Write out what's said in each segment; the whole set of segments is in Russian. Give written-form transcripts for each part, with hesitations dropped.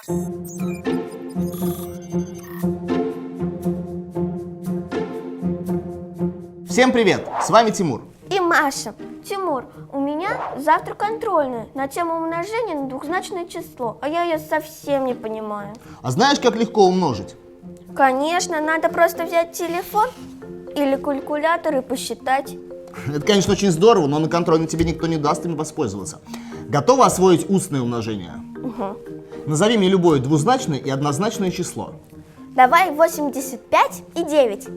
Всем привет! С вами Тимур. И Маша. Тимур, у меня завтра контрольная на тему умножения на двухзначное число, а я ее совсем не понимаю. А знаешь, как легко умножить? Конечно, надо просто взять телефон или калькулятор и посчитать. Это, конечно, очень здорово, но на контрольной тебе никто не даст им воспользоваться. Готова освоить устное умножение? Угу. Назови мне любое двузначное и однозначное число. Давай 85 и 9.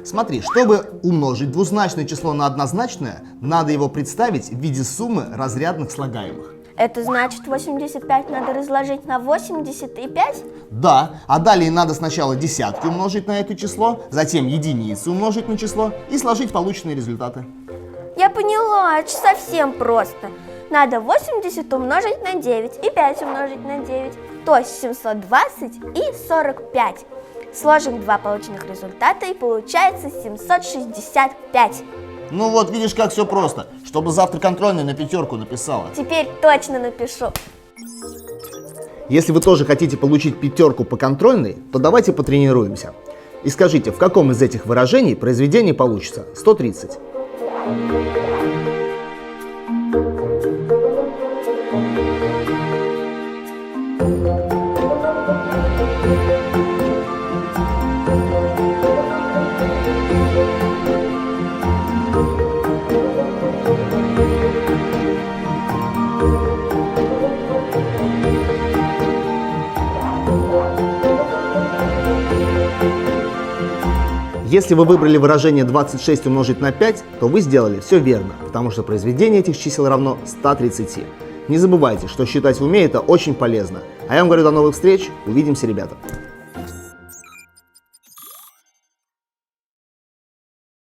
Смотри, чтобы умножить двузначное число на однозначное, надо его представить в виде суммы разрядных слагаемых. Это значит 85 надо разложить на 85? Да, а далее надо сначала десятки умножить на это число, затем единицы умножить на число и сложить полученные результаты. Я поняла, это же совсем просто. Надо 80 умножить на 9 и 5 умножить на 9, то есть 720 и 45. Сложим два полученных результата и получается 765. Ну вот, видишь, как все просто, чтобы завтра контрольную на 5 написала. Теперь точно напишу. Если вы тоже хотите получить 5 по контрольной, то давайте потренируемся. И скажите, в каком из этих выражений произведение получится 130? Если вы выбрали выражение 26 умножить на 5, то вы сделали все верно, потому что произведение этих чисел равно 130. Не забывайте, что считать в уме это очень полезно. А я вам говорю до новых встреч, увидимся, ребята.